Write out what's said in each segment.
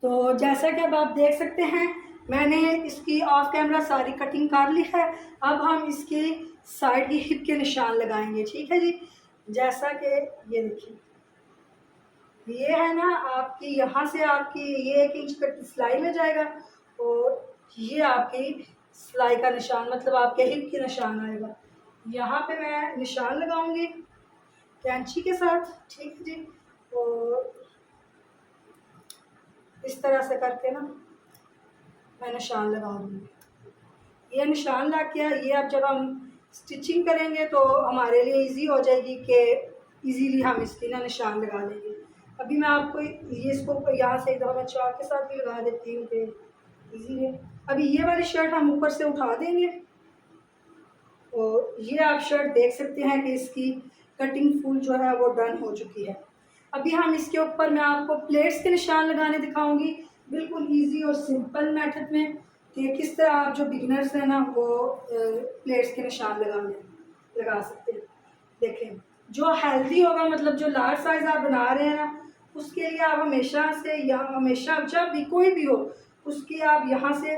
तो जैसा कि अब आप देख सकते हैं, मैंने इसकी ऑफ कैमरा सारी कटिंग कर ली है। अब हम इसकी साइड की हिप के निशान लगाएंगे, ठीक है जी। जैसा कि ये देखिए, ये है ना आपकी, यहाँ से आपकी ये 1 इंच का सिलाई में जाएगा और ये आपकी सिलाई का निशान, मतलब आपके हिप की निशान आएगा। यहाँ पे मैं निशान लगाऊंगी कैंची के साथ, ठीक है जी। और इस तरह से करके ना मैं निशान लगा दूँगी। ये निशान लग गया। ये अब जब हम स्टिचिंग करेंगे तो हमारे लिए इजी हो जाएगी कि इजीली हम इसकी ना निशान लगा लेंगे। अभी मैं आपको ये इसको यहाँ से एक दफ़ा मैं चाक के साथ भी लगा देती हूँ कि इजी है। अभी ये वाली शर्ट हम ऊपर से उठा देंगे और ये आप शर्ट देख सकते हैं कि इसकी कटिंग फुल जो है वो डन हो चुकी है। अभी हम इसके ऊपर मैं आपको प्लेट्स के निशान लगाने दिखाऊंगी, बिल्कुल इजी और सिंपल मेथड में, कि किस तरह आप जो बिगिनर्स हैं ना वो प्लेट्स के निशान लगा सकते हैं। देखें, जो हेल्दी होगा, मतलब जो लार्ज साइज आप बना रहे हैं ना, उसके लिए आप हमेशा से, या हमेशा जब भी कोई भी हो, उसकी आप यहाँ से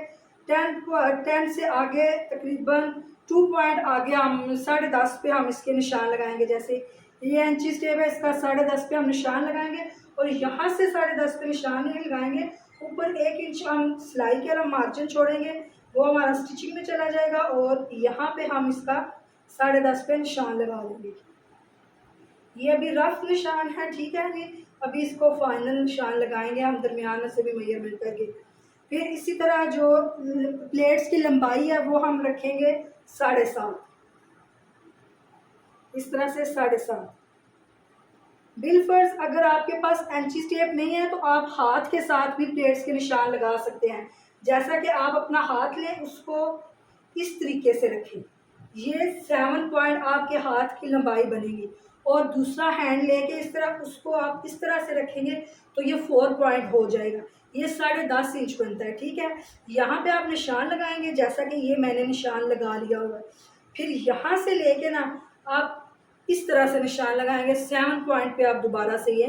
10 से आगे तकरीबन 2 पॉइंट आगे हम 10.5 पे हम इसके निशान लगाएंगे। जैसे ये इंची टेप है, इसका 10.5 पे हम निशान लगाएंगे और यहाँ से 10.5 पे निशान नहीं लगाएंगे, ऊपर 1 इंच हम सिलाई के वाला मार्जिन छोड़ेंगे, वो हमारा स्टिचिंग में चला जाएगा और यहाँ पे हम इसका 10.5 पे निशान लगा देंगे। ये अभी रफ निशान है, ठीक है जी। अभी इसको फाइनल निशान लगाएंगे हम दरमियान से भी मेजरमेंट करके। फिर इसी तरह जो प्लेट्स की लंबाई है वो हम रखेंगे 7.5, इस तरह से 7.5। बिलफर्ज अगर आपके पास इंची टेप नहीं है तो आप हाथ के साथ भी प्लेट्स के निशान लगा सकते हैं। जैसा कि आप अपना हाथ लें, उसको इस तरीके से रखें, ये 7 पॉइंट आपके हाथ की लंबाई बनेगी, और दूसरा हैंड लेके इस तरह उसको आप इस तरह से रखेंगे तो ये 4 पॉइंट हो जाएगा। ये 10.5 इंच बनता है, ठीक है। यहाँ पे आप निशान लगाएंगे, जैसा कि ये मैंने निशान लगा लिया हुआ है। फिर यहाँ से लेके ना आप इस तरह से निशान लगाएंगे, 7 पॉइंट पे आप दोबारा से ये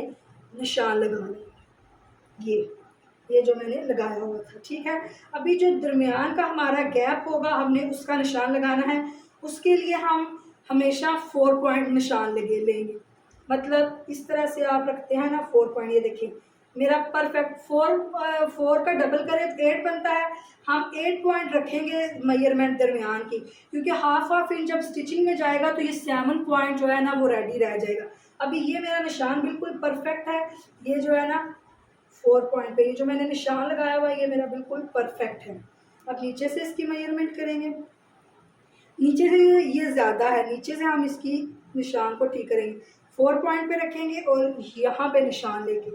निशान लगा लेंगे, ये जो मैंने लगाया हुआ था, ठीक है। अभी जो दरमियान का हमारा गैप होगा, हमने उसका निशान लगाना है। उसके लिए हम हमेशा 4 पॉइंट निशान लगे लेंगे, मतलब इस तरह से आप रखते हैं ना 4 पॉइंट। ये देखिए मेरा परफेक्ट 4 का डबल करें तो 8 बनता है। हम 8 पॉइंट रखेंगे मेजरमेंट दरमियान की, क्योंकि हाफ इंच जब स्टिचिंग में जाएगा तो ये 7 पॉइंट जो है ना वो रेडी रह जाएगा। अभी ये मेरा निशान बिल्कुल परफेक्ट है। ये जो है ना 4 पॉइंट पे ये जो मैंने निशान लगाया हुआ है ये मेरा बिल्कुल परफेक्ट है। अब नीचे से इसकी मेजरमेंट करेंगे। नीचे से ये ज़्यादा है, नीचे से हम इसकी निशान को ठीक करेंगे, 4 पॉइंट पे रखेंगे और यहाँ पे निशान लेके,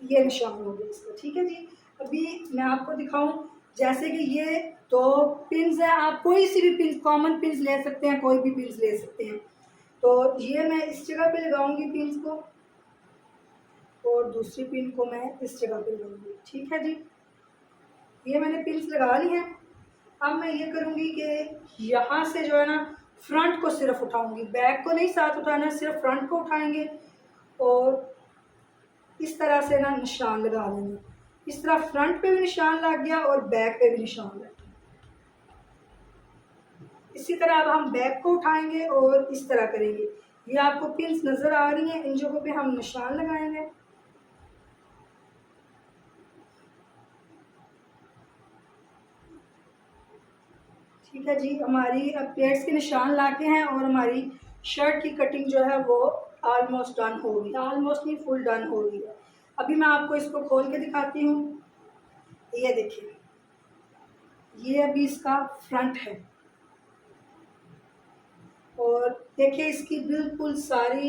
ये निशान हो गया इसका, ठीक है जी। अभी मैं आपको दिखाऊं, जैसे कि ये 2 पिन्स हैं, आप कोई सी भी पिन, कॉमन पिन्स ले सकते हैं, कोई भी पिन्स ले सकते हैं। तो ये मैं इस जगह पे लगाऊंगी पिन्स को और दूसरी पिन को मैं इस जगह पे लगाऊंगी, ठीक है जी। ये मैंने पिन्स लगा ली हैं। अब मैं ये करूँगी कि यहाँ से जो है ना फ्रंट को सिर्फ उठाऊंगी, बैक को नहीं साथ उठाना, सिर्फ फ्रंट को उठाएंगे और इस तरह से ना निशान लगा देंगे। इस तरह फ्रंट पे भी निशान लग गया और बैक पे भी निशान लग गया। इसी तरह अब हम बैक को उठाएंगे और इस तरह करेंगे। ये आपको पिन्स नज़र आ रही हैं, इन जगहों पे हम निशान लगाएंगे। ठीक है जी, हमारी अब प्लेट्स के निशान लाके हैं और हमारी शर्ट की कटिंग जो है वो ऑलमोस्ट डन होगी, ऑलमोस्ट नहीं फुल डन होगी। अभी मैं आपको इसको खोल के दिखाती हूँ। ये देखिए, ये अभी इसका फ्रंट है और देखिए इसकी बिल्कुल सारी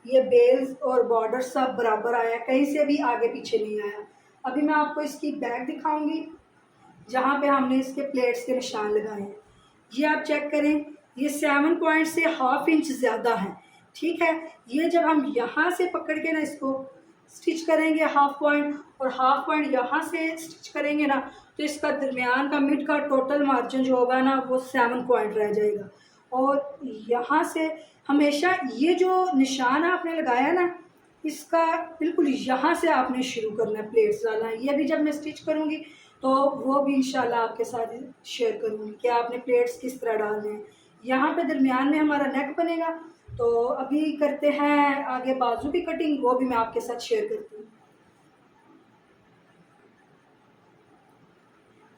ये बेल्स और बॉर्डर सब बराबर आया, कहीं से भी आगे पीछे नहीं आया। अभी मैं आपको इसकी बैक दिखाऊंगी जहाँ पे हमने इसके प्लेट्स के निशान लगाए हैं। ये आप चेक करें, ये 7 पॉइंट से हाफ इंच ज़्यादा है, ठीक है। ये जब हम यहाँ से पकड़ के ना इसको स्टिच करेंगे हाफ पॉइंट, और हाफ पॉइंट यहाँ से स्टिच करेंगे ना, तो इसका दरमियान का मिड का टोटल मार्जिन जो होगा ना वो 7 पॉइंट रह जाएगा। और यहाँ से हमेशा ये जो निशान आपने लगाया ना, इसका बिल्कुल यहाँ से आपने शुरू करना है प्लेट्स डालना है। ये भी जब मैं स्टिच करूँगी तो वो भी इंशाल्लाह आपके साथ शेयर करूँगी कि आपने प्लेट्स किस तरह डालने हैं। यहाँ पे दरमियान में हमारा नेक बनेगा। तो अभी करते हैं आगे बाजू की कटिंग, वो भी मैं आपके साथ शेयर करती हूँ।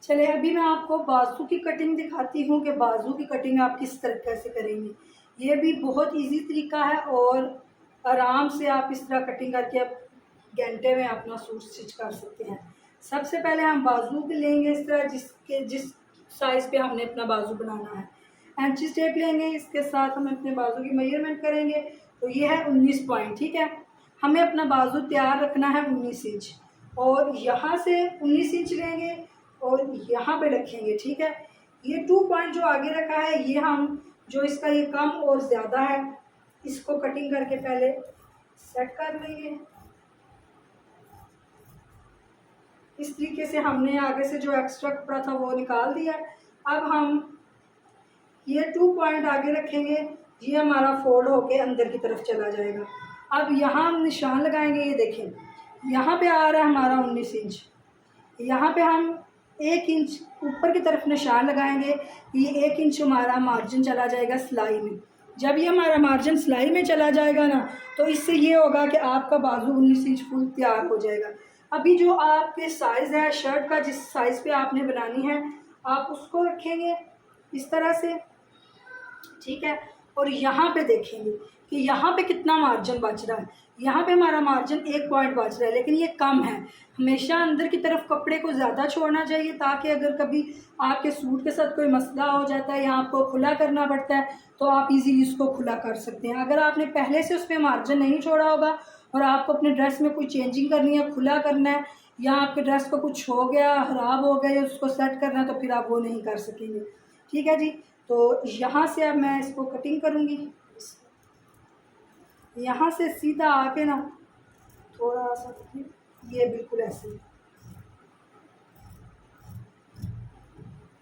चलिए अभी मैं आपको बाजू की कटिंग दिखाती हूँ कि बाजू की कटिंग आप किस तरीके से करेंगे। ये भी बहुत इजी तरीका है और आराम से आप इस तरह कटिंग करके आप घंटे में अपना सूट स्टिच कर सकते हैं। सबसे पहले हम बाजू पे लेंगे इस तरह जिस साइज़ पे हमने अपना बाजू बनाना है। इंची टेप लेंगे, इसके साथ हम अपने बाजू की मेजरमेंट करेंगे। तो ये है 19 पॉइंट, ठीक है। हमें अपना बाजू तैयार रखना है 19 इंच और यहाँ से 19 इंच लेंगे और यहाँ पे रखेंगे, ठीक है। ये 2 पॉइंट जो आगे रखा है ये हम जो इसका ये कम और ज़्यादा है इसको कटिंग करके पहले सेट कर लेंगे। इस तरीके से हमने आगे से जो एक्स्ट्रा कपड़ा था वो निकाल दिया। अब हम ये 2 पॉइंट आगे रखेंगे, ये हमारा फोल्ड होके अंदर की तरफ चला जाएगा। अब यहाँ हम निशान लगाएंगे, ये देखें यहाँ पे आ रहा है हमारा 19 इंच। यहाँ पे हम 1 इंच ऊपर की तरफ निशान लगाएंगे, ये 1 इंच हमारा मार्जिन चला जाएगा सिलाई में। जब ये हमारा मार्जिन सिलाई में चला जाएगा ना तो इससे ये होगा कि आपका बाजू 19 इंच फुल तैयार हो जाएगा। अभी जो आपके साइज़ है शर्ट का, जिस साइज़ पे आपने बनानी है आप उसको रखेंगे इस तरह से, ठीक है। और यहाँ पे देखेंगे कि यहाँ पे कितना मार्जिन बच रहा है। यहाँ पे हमारा मार्जिन 1 पॉइंट बच रहा है लेकिन ये कम है। हमेशा अंदर की तरफ कपड़े को ज़्यादा छोड़ना चाहिए ताकि अगर कभी आपके सूट के साथ कोई मसला हो जाता है या आपको खुला करना पड़ता है तो आप इजीली उसको खुला कर सकते हैं। अगर आपने पहले से उस पर मार्जिन नहीं छोड़ा होगा और आपको अपने ड्रेस में कोई चेंजिंग करनी है, खुला करना है या आपके ड्रेस को कुछ हो गया, ख़राब हो गया, उसको सेट करना है तो फिर आप वो नहीं कर सकेंगे, ठीक है जी। तो यहाँ से अब मैं इसको कटिंग करूँगी। यहाँ से सीधा आके ना थोड़ा सा ये बिल्कुल ऐसे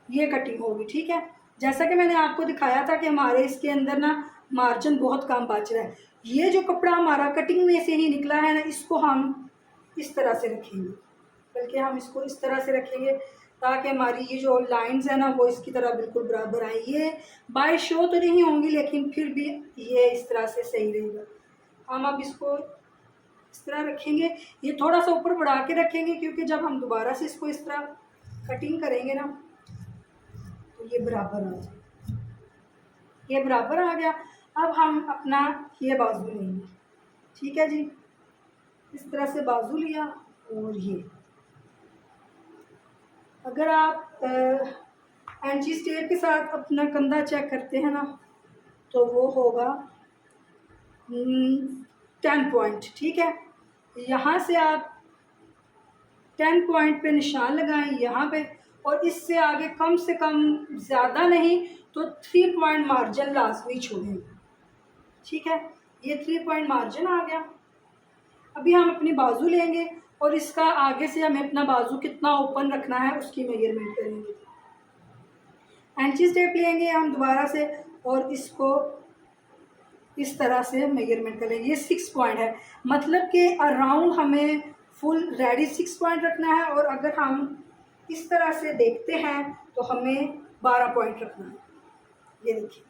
ये कटिंग होगी, ठीक है। जैसा कि मैंने आपको दिखाया था कि हमारे इसके अंदर ना मार्जिन बहुत कम बच रहा है। ये जो कपड़ा हमारा कटिंग में से ही निकला है ना इसको हम इस तरह से रखेंगे, बल्कि हम इसको इस तरह से रखेंगे ताकि हमारी ये जो लाइंस है ना वो इसकी तरह बिल्कुल बराबर आए। ये बाय शो तो नहीं होंगी लेकिन फिर भी ये इस तरह से सही रहेगा। हम अब इसको इस तरह रखेंगे, ये थोड़ा सा ऊपर बढ़ा के रखेंगे क्योंकि जब हम दोबारा से इसको इस तरह कटिंग करेंगे ना तो ये बराबर आ जाए। ये बराबर आ गया। अब हम अपना ये बाजू लेंगे, ठीक है जी। इस तरह से बाजू लिया और ये अगर आप एंची स्टेप के साथ अपना कंधा चेक करते हैं ना तो वो होगा 10 पॉइंट, ठीक है। यहाँ से आप 10 पॉइंट पे निशान लगाएं यहाँ पे और इससे आगे कम से कम ज़्यादा नहीं तो 3 पॉइंट मार्जिन लाजमी छोड़ें, ठीक है। ये 3 पॉइंट मार्जिन आ गया। अभी हम अपनी बाजू लेंगे और इसका आगे से हमें अपना बाजू कितना ओपन रखना है उसकी मेजरमेंट करेंगे। इंची टेप लेंगे हम दोबारा से और इसको इस तरह से मेजरमेंट करेंगे। ये 6 पॉइंट है, मतलब कि अराउंड हमें फुल रेडी 6 पॉइंट रखना है और अगर हम इस तरह से देखते हैं तो हमें 12 पॉइंट रखना है। ये देखिए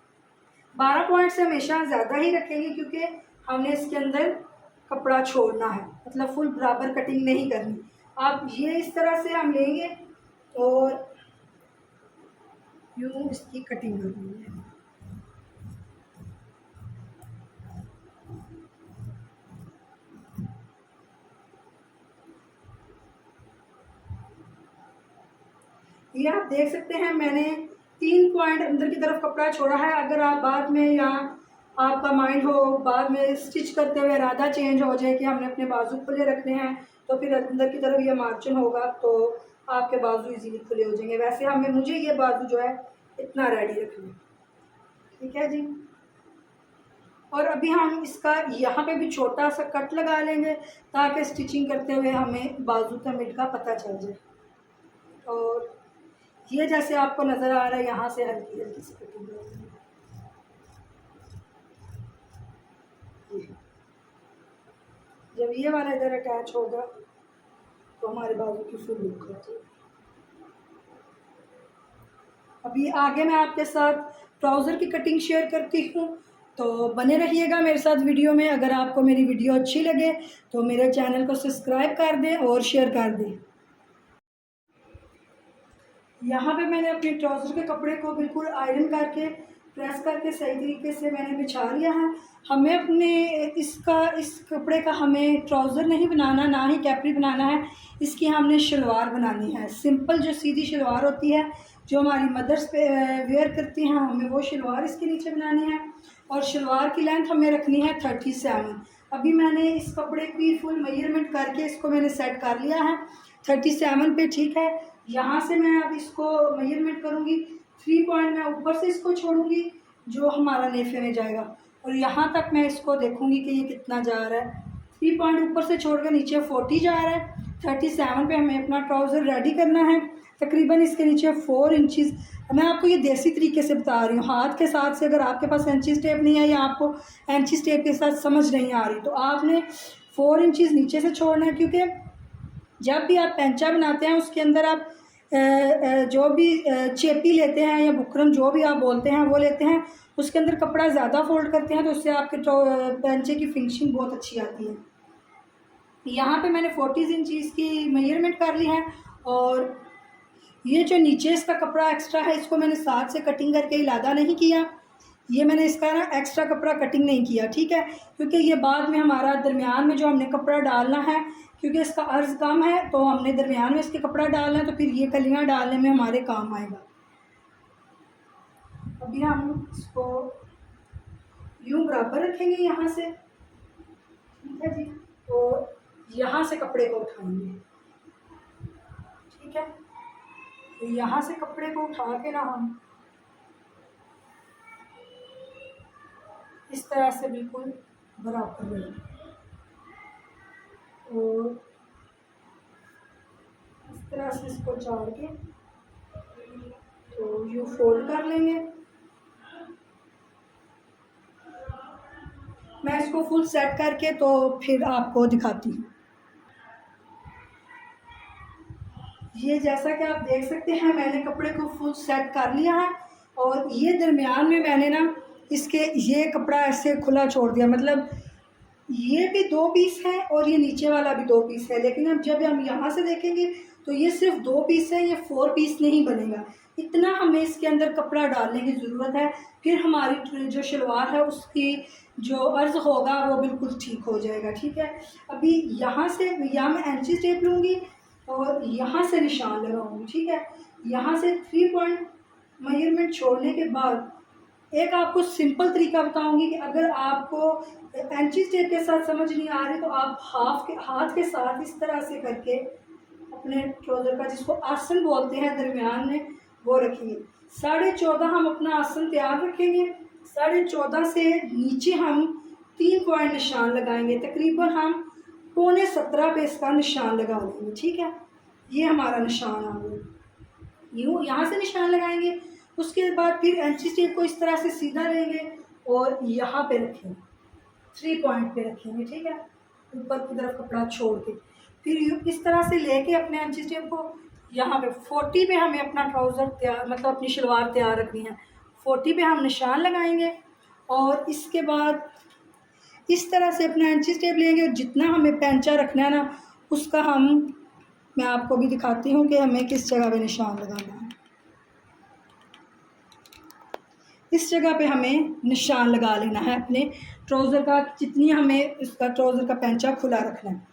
12 पॉइंट से हमेशा ज़्यादा ही रखेंगे क्योंकि हमने इसके अंदर कपड़ा छोड़ना है, मतलब फुल बराबर कटिंग नहीं करनी। अब ये इस तरह से हम लेंगे और यूँ इसकी कटिंग करनी है। ये आप देख सकते हैं मैंने 3 पॉइंट अंदर की तरफ कपड़ा छोड़ा है। अगर आप बाद में या आपका माइंड हो बाद में स्टिच करते हुए इरादा चेंज हो जाए कि हमने अपने बाजू खुले रखने हैं तो फिर अंदर की तरफ ये मार्जिन होगा तो आपके बाजू इजीली खुले हो जाएंगे। वैसे हमें मुझे ये बाजू जो है इतना रेडी रखना है, ठीक है जी। और अभी हम इसका यहाँ पे भी छोटा सा कट लगा लेंगे ताकि स्टिचिंग करते हुए हमें बाजू का मिड का पता चल जाए। और ये जैसे आपको नज़र आ रहा है यहाँ से हल्की हल्की सी कटिंग करेंगे। जब ये वाला इधर अटैच होगा तो हमारे बाजू की फुल लुक होती है। अभी आगे मैं आपके साथ ट्राउज़र की कटिंग शेयर करती हूँ, तो बने रहिएगा मेरे साथ वीडियो में। अगर आपको मेरी वीडियो अच्छी लगे तो मेरे चैनल को सब्सक्राइब कर दें और शेयर कर दें। यहाँ पे मैंने अपने ट्राउज़र के कपड़े को बिल्कुल आयरन करके प्रेस करके सही तरीके से मैंने बिछा लिया है। हमें अपने इस कपड़े का हमें ट्राउज़र नहीं बनाना, ना ही कैपरी बनाना है। इसकी हमने शलवार बनानी है। सिंपल जो सीधी शलवार होती है जो हमारी मदर्स पे वेयर करती हैं, हमें वो शलवार इसके नीचे बनानी है। और शलवार की लेंथ हमें रखनी है 37। अभी मैंने इस कपड़े की फुल मेजरमेंट करके इसको मैंने सेट कर लिया है 37 पे, ठीक है। यहाँ से मैं अब इसको मेजरमेंट करूँगी। 3 पॉइंट मैं ऊपर से इसको छोड़ूंगी जो हमारा नेफे में जाएगा, और यहाँ तक मैं इसको देखूँगी कि ये कितना जा रहा है। 3 पॉइंट ऊपर से छोड़ कर नीचे 40 जा रहा है। 37 पे हमें अपना ट्राउज़र रेडी करना है। तकरीबन इसके नीचे 4 इंचज़। मैं आपको ये देसी तरीके से बता रही हूँ, हाथ के साथ से। अगर आपके पास इंचज़ टेप नहीं है या आपको इंचज़ टेप के साथ समझ नहीं आ रही तो आपने 4 इंचज़ नीचे से छोड़ना है, क्योंकि जब भी आप पेंचा बनाते हैं उसके अंदर आप जो भी चेपी लेते हैं या बुकरम जो भी आप बोलते हैं वो लेते हैं, उसके अंदर कपड़ा ज़्यादा फोल्ड करते हैं तो उससे आपके पेंचे की फिनिशिंग बहुत अच्छी आती है। यहाँ पे मैंने 40 इंचज़ की मेजरमेंट कर ली है। और ये जो नीचे इसका कपड़ा एक्स्ट्रा है इसको मैंने साथ से कटिंग करके इलादा नहीं किया। ये मैंने इसका ना एक्स्ट्रा कपड़ा कटिंग नहीं किया, ठीक है, क्योंकि ये बाद में हमारा दरमियान में जो हमने कपड़ा डालना है, क्योंकि इसका अर्ज़ कम है तो हमने दरमियान में इसके कपड़ा डालना है, तो फिर ये कलियाँ डालने में हमारे काम आएगा। अभी हम इसको यूँ बराबर रखेंगे यहाँ से, ठीक है जी। तो यहाँ से कपड़े को उठाएंगे, ठीक है। तो यहाँ से कपड़े को उठा के ना हम इस तरह से बिल्कुल बराबर लेंगे और इस तरह से इसको चाड़ के तो यूँ फोल्ड कर लेंगे। मैं इसको फुल सेट करके तो फिर आपको दिखाती हूँ। ये जैसा कि आप देख सकते हैं मैंने कपड़े को फुल सेट कर लिया है। और ये दरमियान में मैंने ना इसके ये कपड़ा ऐसे खुला छोड़ दिया, मतलब ये भी 2 पीस है और ये नीचे वाला भी 2 पीस है। लेकिन अब जब हम यहाँ से देखेंगे तो ये सिर्फ 2 पीस है, ये 4 पीस नहीं बनेगा। इतना हमें इसके अंदर कपड़ा डालने की ज़रूरत है, फिर हमारी जो शलवार है उसकी जो अर्ज़ होगा वो बिल्कुल ठीक हो जाएगा, ठीक है। अभी यहाँ से यहाँ मैं इंची टेप लूँगी और यहाँ से निशान लगाऊंगी, ठीक है। यहाँ से 3 पॉइंट मेजरमेंट छोड़ने के बाद एक आपको सिंपल तरीका बताऊंगी कि अगर आपको इंची टेप के साथ समझ नहीं आ रही तो आप हाथ के साथ इस तरह से करके अपने ट्राउज़र का, जिसको आसन बोलते हैं, दरमियान में वो रखेंगे। 14.5 हम अपना आसन तैयार रखेंगे। 14.5 से नीचे हम 3 पॉइंट निशान लगाएंगे। तकरीबन हम 17.25 पे इसका निशान लगा लेंगे, ठीक है। ये हमारा निशान आ गया। यूँ यहाँ से निशान लगाएंगे। उसके बाद फिर इंची टेप को इस तरह से सीधा लेंगे और यहाँ पे रखेंगे, 3 पॉइंट पे रखेंगे, ठीक है, ऊपर की तरफ कपड़ा छोड़ के। फिर इस तरह से लेके अपने इंची टेप को यहाँ पे 40 पे हमें अपना ट्राउज़र तैयार, मतलब अपनी शलवार तैयार रखनी है। 40 पे हम निशान लगाएंगे और इसके बाद इस तरह से अपना इंची टेप लेंगे। जितना हमें पेंचा रखना है ना उसका मैं आपको भी दिखाती हूँ कि हमें किस जगह पे निशान लगाना है। इस जगह पे हमें निशान लगा लेना है अपने ट्राउज़र का, जितनी हमें इसका ट्राउज़र का पेंचा खुला रखना है।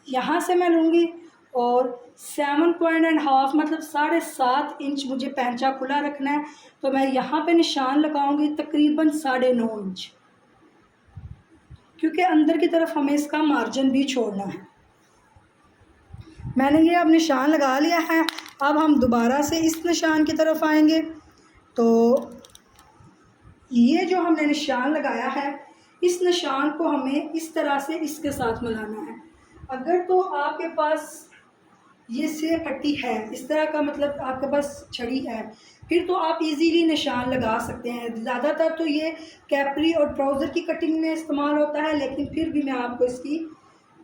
यहाँ से मैं लूँगी और 7.5 मतलब 7.5 इंच मुझे पेंचा खुला रखना है, तो मैं यहाँ पे निशान लगाऊंगी तकरीबन 9.5 इंच, क्योंकि अंदर की तरफ हमें इसका मार्जिन भी छोड़ना है। मैंने ये अब निशान लगा लिया है। अब हम दोबारा से इस निशान की तरफ आएंगे तो ये जो हमने निशान लगाया है इस निशान को हमें इस तरह से इसके साथ मिलाना है। अगर तो आपके पास ये से पट्टी है इस तरह का, मतलब आपके पास छड़ी है, फिर तो आप इजीली निशान लगा सकते हैं। ज़्यादातर तो ये कैपरी और ट्राउज़र की कटिंग में इस्तेमाल होता है, लेकिन फिर भी मैं आपको इसकी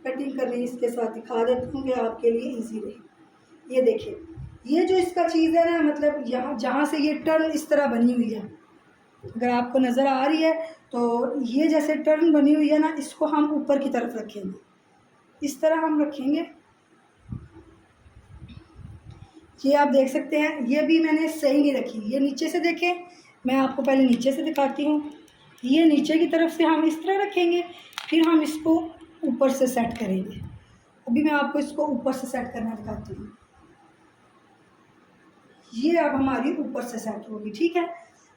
कटिंग करनी इसके साथ दिखा देती हूँ कि आपके लिए इजी रहे। ये देखिए, ये जो इसका चीज़ है ना, मतलब यहाँ जहाँ से ये टर्न इस तरह बनी हुई है, अगर आपको नज़र आ रही है तो ये जैसे टर्न बनी हुई है ना, इसको हम ऊपर की तरफ रखेंगे, इस तरह हम रखेंगे। ये आप देख सकते हैं, ये भी मैंने सही नहीं रखी, ये नीचे से देखें, मैं आपको पहले नीचे से दिखाती हूँ। ये नीचे की तरफ से हम इस तरह रखेंगे, फिर हम इसको ऊपर से सेट करेंगे। अभी मैं आपको इसको ऊपर से सेट करना दिखाती हूँ। ये अब हमारी ऊपर से सेट होगी, ठीक है।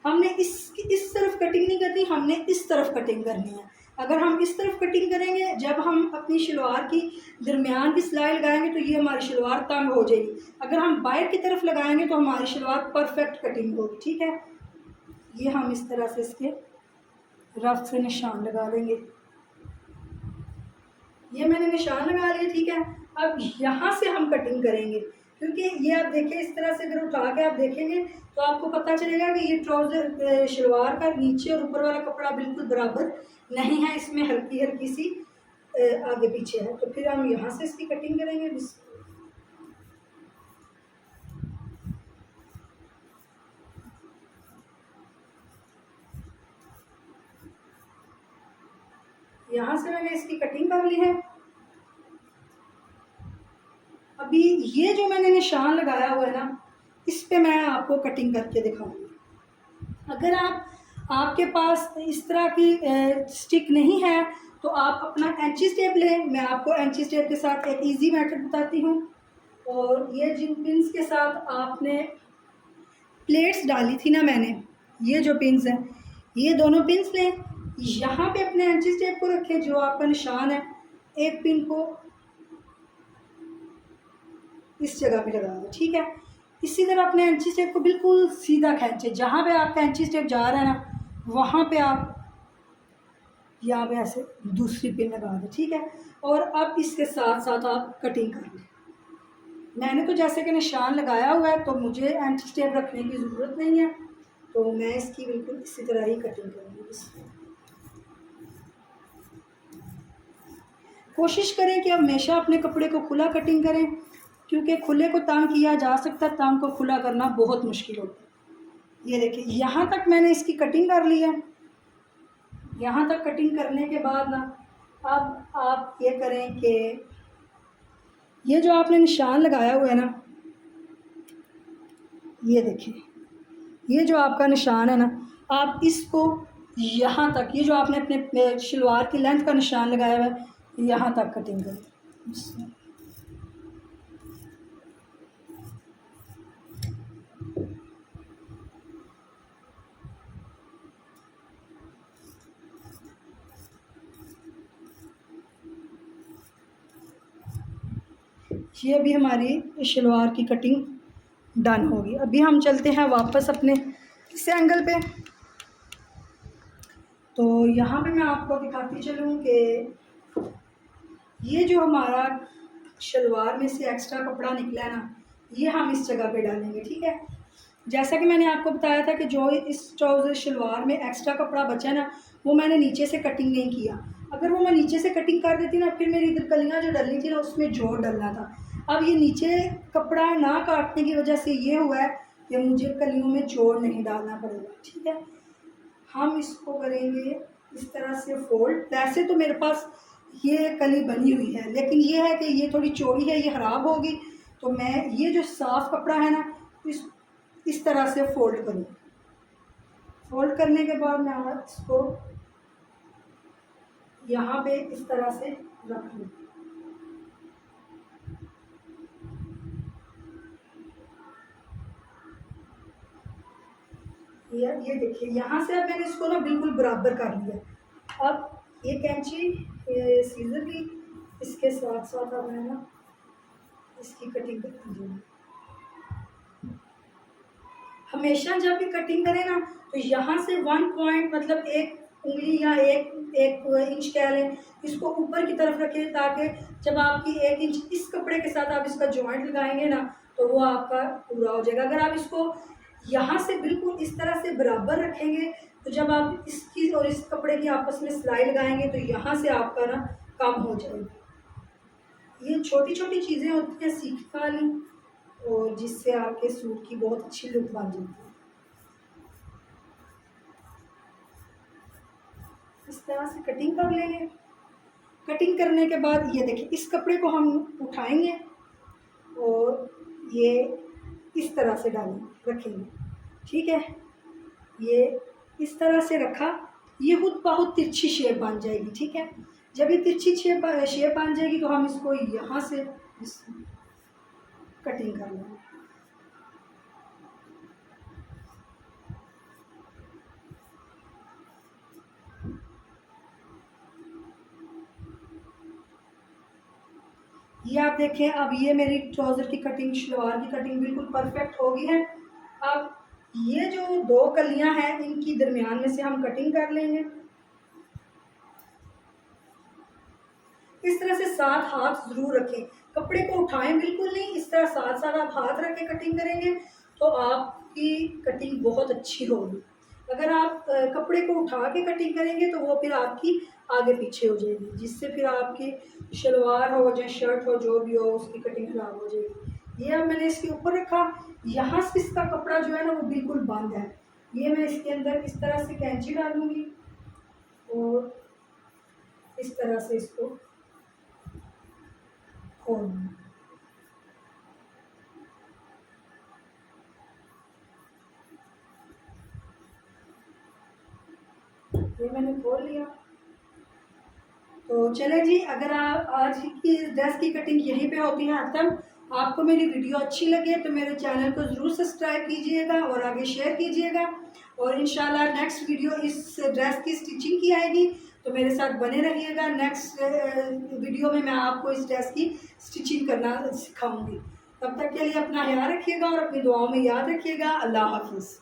हमने इस तरफ कटिंग नहीं करनी, हमने इस तरफ कटिंग करनी है। अगर हम इस तरफ कटिंग करेंगे, जब हम अपनी शलवार की दरमियान की सिलाई लगाएंगे तो ये हमारी शलवार तंग हो जाएगी। अगर हम बाहर की तरफ लगाएंगे तो हमारी शलवार परफेक्ट कटिंग होगी, ठीक है। ये हम इस तरह से इसके रफ से निशान लगा लेंगे। ये मैंने निशान लगा लिया, ठीक है। अब यहाँ से हम कटिंग करेंगे, क्योंकि ये आप देखें, इस तरह से अगर उठा के आप देखेंगे तो आपको पता चलेगा कि ये ट्राउज़र शलवार का नीचे और ऊपर वाला कपड़ा बिल्कुल बराबर नहीं है, इसमें हल्की हल्की सी आगे पीछे है। तो फिर हम यहाँ से इसकी कटिंग करेंगे। यहाँ से मैंने इसकी कटिंग कर ली है। अभी ये जो मैंने निशान लगाया हुआ है ना, इस पे मैं आपको कटिंग करके दिखाऊंगी। अगर आपके पास इस तरह की स्टिक नहीं है तो आप अपना एंची स्टेप लें। मैं आपको एंची स्टेप के साथ एक इजी मेथड बताती हूँ। और ये जिन पिन्स के साथ आपने प्लेट्स डाली थी ना मैंने, ये जो पिन्स हैं, ये दोनों पिन्स लें, यहाँ पे अपने एंची स्टेप को रखें जो आपका निशान है, एक पिन को इस जगह पे लगा दो, ठीक है। इसी तरह अपने एंची स्टेप को बिल्कुल सीधा खींचे, जहाँ पे आपका एंची स्टेप जा रहा है ना, वहाँ पे आप यहाँ पे ऐसे दूसरी पिन लगा दो, ठीक है। और अब इसके साथ साथ आप कटिंग कर लें। मैंने तो जैसे कि निशान लगाया हुआ है तो मुझे एंटी स्टेप रखने की ज़रूरत नहीं है, तो मैं इसकी बिल्कुल इसी तरह ही कटिंग करूँगी। कोशिश करें कि हमेशा अपने कपड़े को खुला कटिंग करें, क्योंकि खुले को तंग किया जा सकता है, तंग को खुला करना बहुत मुश्किल होता है। ये देखिए, यहाँ तक मैंने इसकी कटिंग कर ली है। यहाँ तक कटिंग करने के बाद ना, अब आप ये करें कि ये जो आपने निशान लगाया हुआ है ना, ये देखिए, ये जो आपका निशान है ना, आप इसको यहाँ तक, ये जो आपने अपने शलवार की लेंथ का निशान लगाया हुआ है, यहाँ तक कटिंग करें। ये अभी हमारी शलवार की कटिंग डन होगी। अभी हम चलते हैं वापस अपने इस एंगल पे। तो यहाँ पे मैं आपको दिखाती चलूँ कि ये जो हमारा शलवार में से एक्स्ट्रा कपड़ा निकला है ना, ये हम इस जगह पे डालेंगे, ठीक है। जैसा कि मैंने आपको बताया था कि जो इस ट्राउज़र शलवार में एक्स्ट्रा कपड़ा बचा है ना, वो मैंने नीचे से कटिंग नहीं किया। अगर वो मैं नीचे से कटिंग कर देती ना, फिर मेरी इधर कलियाँ जो डलनी थी ना, उसमें जोड़ डलना था। अब ये नीचे कपड़ा ना काटने की वजह से ये हुआ है कि मुझे कलियों में जोड़ नहीं डालना पड़ेगा, ठीक है। हम इसको करेंगे इस तरह से फोल्ड। वैसे तो मेरे पास ये कली बनी हुई है, लेकिन ये है कि ये थोड़ी चौड़ी है, ये ख़राब होगी, तो मैं ये जो साफ़ कपड़ा है ना, इस तरह से फोल्ड करूँ। फोल्ड करने के बाद मैं इसको यहाँ पे इस तरह से रख लूँ। ये देखिए, यहाँ से अब मैंने इसको ना बिल्कुल बराबर कर लिया। अब ये कैंची सीजर की इसके साथ साथ अब मैं ना इसकी कटिंग करती हूँ। हमेशा जब भी कटिंग करें ना, तो यहाँ से 1 पॉइंट, मतलब एक उंगली या एक इंच कह लें, इसको ऊपर की तरफ रखें, ताकि जब आपकी 1 इंच इस कपड़े के साथ आप इसका जॉइंट लगाएंगे ना, तो वो आपका पूरा हो जाएगा। अगर आप इसको यहाँ से बिल्कुल इस तरह से बराबर रखेंगे, तो जब आप इसकी और इस कपड़े की आपस में सिलाई लगाएंगे तो यहाँ से आपका ना कम हो जाएगा। ये छोटी छोटी चीज़ें होती हैं सीखने वाली, और जिससे आपके सूट की बहुत अच्छी लुक बन जाती है। इस तरह से कटिंग कर लेंगे। कटिंग करने के बाद ये देखिए, इस कपड़े को हम उठाएंगे और ये इस तरह से डालेंगे, रखेंगे। ठीक है, ये इस तरह से रखा, ये खुद बहुत तिरछी शेप बन जाएगी। ठीक है, जब ये तिरछी शेप बन जाएगी तो हम इसको यहाँ से कटिंग कर लेंगे। ये आप देखें, अब ये मेरी ट्राउज़र की कटिंग, शलवार की कटिंग बिल्कुल परफेक्ट हो गई है। अब ये जो दो कलियां हैं, इनकी दरमियान में से हम कटिंग कर लेंगे। इस तरह से साथ हाथ ज़रूर रखें, कपड़े को उठाएं बिल्कुल नहीं, इस तरह साथ साथ आप हाथ रख के कटिंग करेंगे तो आपकी कटिंग बहुत अच्छी होगी। अगर आप कपड़े को उठा के कटिंग करेंगे तो वो फिर आपकी आगे पीछे हो जाएगी, जिससे फिर आपकी शलवार हो चाहे शर्ट हो, जो भी हो, उसकी कटिंग खराब हो जाएगी। ये अब मैंने इसके ऊपर रखा, यहाँ से इसका कपड़ा जो है ना वो बिल्कुल बंद है। ये मैं इसके अंदर इस तरह से कैंची डालूंगी और इस तरह से इसको खोल, ये मैंने खोल लिया। तो चले जी, अगर आप आज की ड्रेस की कटिंग यहीं पे होती है ख़त्म। आपको मेरी वीडियो अच्छी लगे तो मेरे चैनल को ज़रूर सब्सक्राइब कीजिएगा और आगे शेयर कीजिएगा, और इंशाल्लाह नेक्स्ट वीडियो इस ड्रेस की स्टिचिंग की आएगी, तो मेरे साथ बने रहिएगा। नेक्स्ट वीडियो में मैं आपको इस ड्रेस की स्टिचिंग करना सिखाऊंगी। तब तक के लिए अपना ख्याल रखिएगा और अपनी दुआओं में याद रखिएगा। अल्लाह हाफिज़।